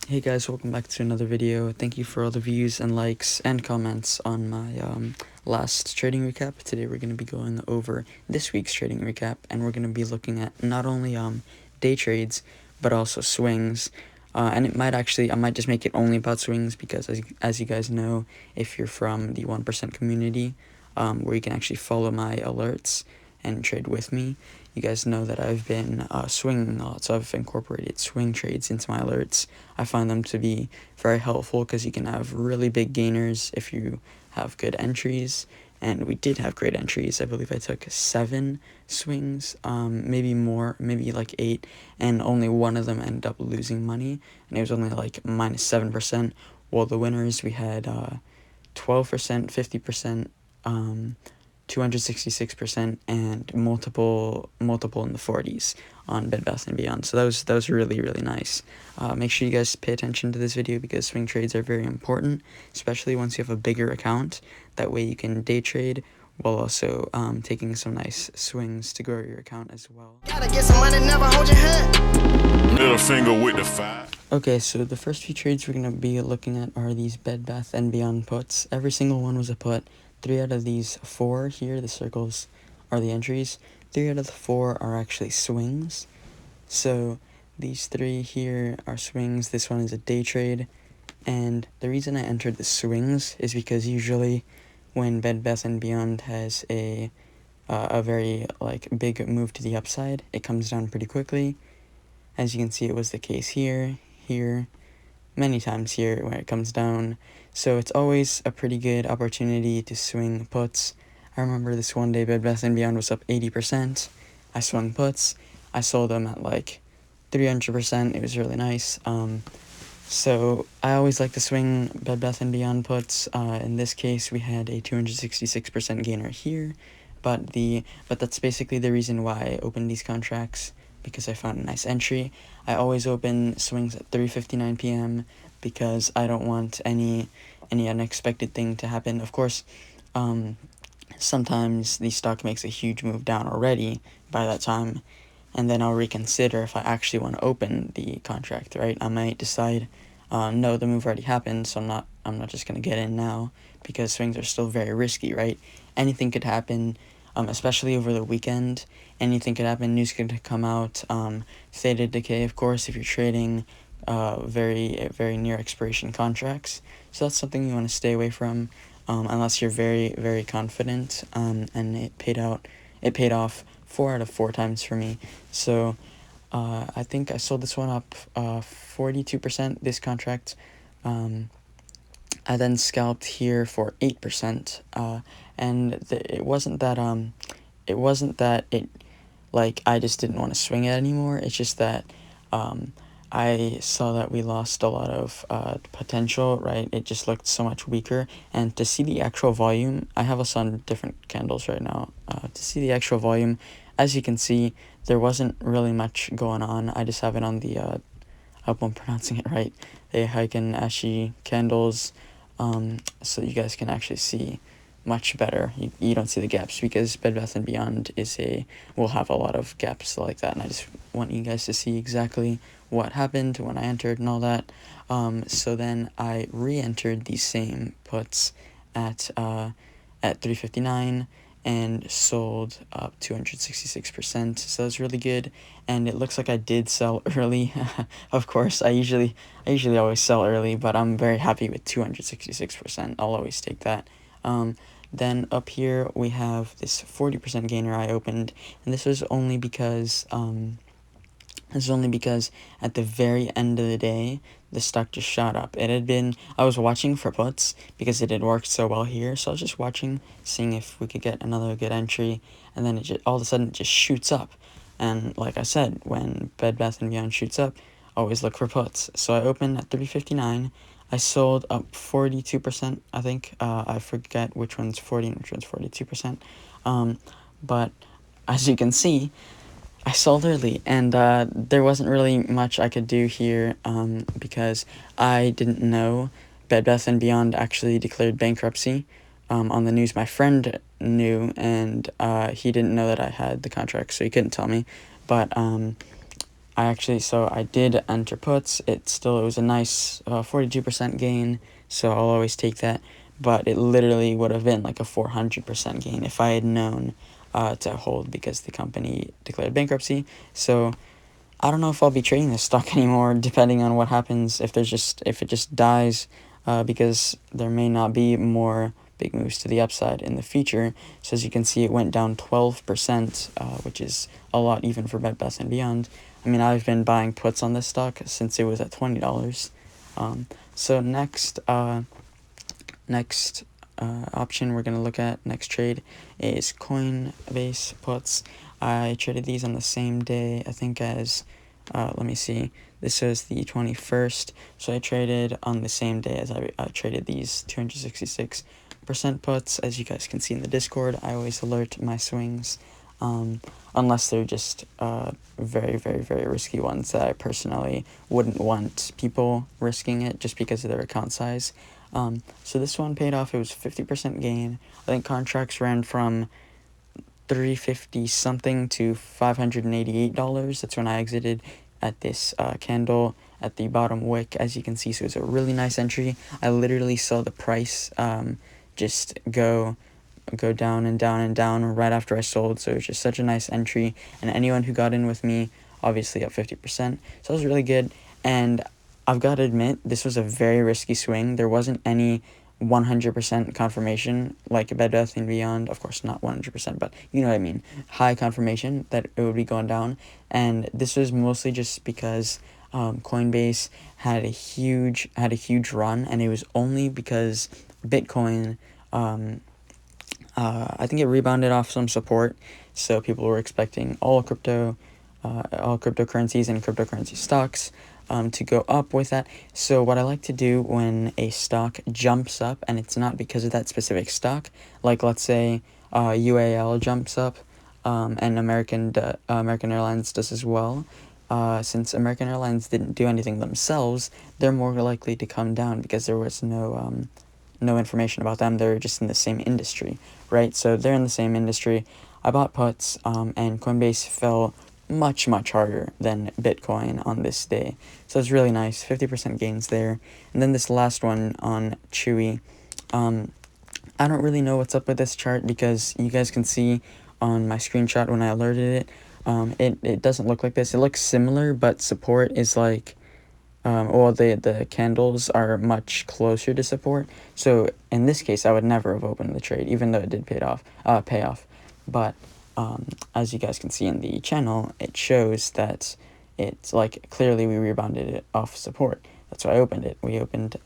Hey guys, welcome back to another video. Thank you for all the views and likes and comments on my last trading recap. Today we're going to be going over this week's trading recap, and we're going to be looking at not only day trades but also swings. And I might just make it only about swings because as you guys know, if you're from the 1% community, where you can actually follow my alerts and trade with me, you guys know that I've been swinging a lot, so I've incorporated swing trades into my alerts. I find them to be very helpful because you can have really big gainers if you have good entries, and we did have great entries. I believe I took 7 swings, maybe more, maybe like 8, and only one of them ended up losing money, and it was only like minus 7%, while the winners we had 12%, 50%, 266%, and multiple in the 40s on Bed Bath & Beyond. So that was really nice. Make sure you guys pay attention to this video because swing trades are very important, especially once you have a bigger account. That way you can day trade while also taking some nice swings to grow your account as well. Gotta get some money, never hold your hand. Middle finger with the 5. Okay, so the first few trades we're going to be looking at are these Bed Bath & Beyond puts. Every single one was a put. 3 out of these 4 here, the circles, are the entries. 3 out of the 4 are actually swings. So these 3 here are swings. This one is a day trade. And the reason I entered the swings is because usually when Bed Bath & Beyond has a very big move to the upside, it comes down pretty quickly. As you can see, it was the case here, many times here where it comes down. So it's always a pretty good opportunity to swing puts. I remember this one day Bed Bath & Beyond was up 80%. I swung puts. I sold them at like 300%. It was really nice. So I always like to swing Bed Bath & Beyond puts. In this case, we had a 266% gainer here. But that's basically the reason why I opened these contracts, because I found a nice entry. I always open swings at 3:59 p.m. because I don't want any unexpected thing to happen. Of course, sometimes the stock makes a huge move down already by that time, and then I'll reconsider if I actually want to open the contract, right? I might decide, no, the move already happened, so I'm not just going to get in now, because swings are still very risky, right? Anything could happen, especially over the weekend. Anything could happen. News could come out. State of decay, of course, if you're trading very near expiration contracts. So that's something you want to stay away from, unless you're very confident. And it paid off 4 out of 4 times for me. So I think I sold this one up 42%. This contract. I then scalped here for 8%. And it wasn't that I just didn't want to swing it anymore. It's just that I saw that we lost a lot of potential, right? It just looked so much weaker. And to see the actual volume, I have us on different candles right now. To see the actual volume, as you can see, there wasn't really much going on. I just have it on the, I hope I'm pronouncing it right, the Heiken Ashi candles, so you guys can actually see much better. You don't see the gaps because Bed Bath & Beyond will have a lot of gaps like that, and I just want you guys to see exactly what happened when I entered and all that. So then I re-entered these same puts at 3:59 and sold up 266%. So that's really good, and it looks like I did sell early. Of course, I usually always sell early, but I'm very happy with 266%. I'll always take that. Then up here we have this 40% gainer I opened, and this was only because at the very end of the day, the stock just shot up. I was watching for puts because it had worked so well here, so I was just watching, seeing if we could get another good entry, and then all of a sudden it just shoots up. And like I said, when Bed Bath & Beyond shoots up, always look for puts. So I opened at 3:59. I sold up 42%, I think. I forget which one's 40 and which one's 42%. But as you can see, I sold early, and there wasn't really much I could do here because I didn't know Bed Bath & Beyond actually declared bankruptcy. On the news, my friend knew, and he didn't know that I had the contract, so he couldn't tell me. But I did enter puts. It was a nice 42% gain, so I'll always take that. But it literally would have been like a 400% gain if I had known to hold, because the company declared bankruptcy. So I don't know if I'll be trading this stock anymore, depending on what happens. If it just dies, because there may not be more big moves to the upside in the future. So as you can see, it went down 12%, which is a lot even for Bed Bath & Beyond. I mean, I've been buying puts on this stock since it was at $20. So next option we're going to look at, next trade, is Coinbase puts. I traded these on the same day, I think, as, let me see, this was the 21st, so I traded on the same day as I traded these 266% puts. As you guys can see in the Discord, I always alert my swings, unless they're just very, very, very risky ones that I personally wouldn't want people risking it just because of their account size. So this one paid off. It was 50% gain. I think contracts ran from $350 something to $588. That's when I exited at this candle at the bottom wick, as you can see. So it's a really nice entry. I literally saw the price just go down and down and down right after I sold. So it's just such a nice entry, and anyone who got in with me obviously at 50%, so it was really good. And I've got to admit, this was a very risky swing. There wasn't any 100% confirmation like Bed Bath & Beyond. Of course, not 100%, but you know what I mean. High confirmation that it would be going down. And this was mostly just because Coinbase had a huge run, and it was only because Bitcoin, I think it rebounded off some support. So people were expecting all cryptocurrencies and cryptocurrency stocks to go up with that. So what I like to do when a stock jumps up, and it's not because of that specific stock, like let's say UAL jumps up, and American Airlines does as well. Since American Airlines didn't do anything themselves, they're more likely to come down because there was no information about them. They're just in the same industry, right? So they're in the same industry. I bought puts, and Coinbase fell much harder than Bitcoin on this day. So it's really nice, 50% gains there. And then this last one on Chewy. I don't really know what's up with this chart, because you guys can see on my screenshot when I alerted it, it doesn't look like this. It looks similar, but support is like, the candles are much closer to support. So in this case, I would never have opened the trade, even though it did pay off. But as you guys can see in the channel, it shows that it's like clearly we rebounded it off support. That's why I opened it. We opened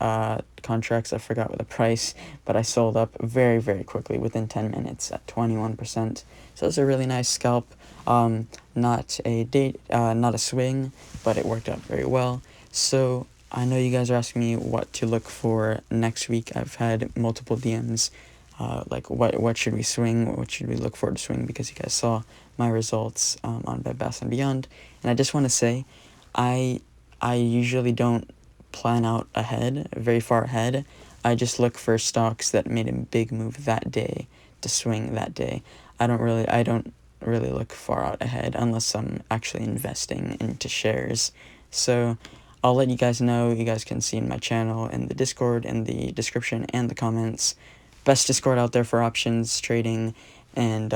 contracts. I forgot what the price, but I sold up very, very quickly within 10 minutes at 21%. So it's a really nice scalp. Not a swing, but it worked out very well. So I know you guys are asking me what to look for next week. I've had multiple DMs, like what should we swing, what should we look for to swing, because you guys saw my results on Bed Bath & Beyond. And I just want to say, I usually don't plan out ahead, very far ahead. I just look for stocks that made a big move that day to swing that day. I don't really look far out ahead unless I'm actually investing into shares. So I'll let you guys know. You guys can see in my channel, in the Discord, in the description, and the comments. Best Discord out there for options trading, and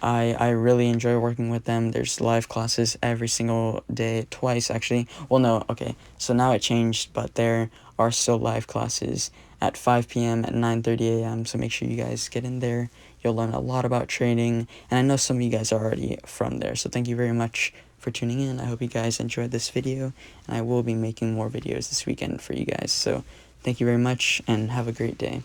I really enjoy working with them. There's live classes every single day, twice actually. Well, no, okay, so now it changed, but there are still live classes at 5 p.m. at 9:30 a.m. So make sure you guys get in there. You'll learn a lot about trading, and I know some of you guys are already from there. So thank you very much for tuning in. I hope you guys enjoyed this video, and I will be making more videos this weekend for you guys. So thank you very much, and have a great day.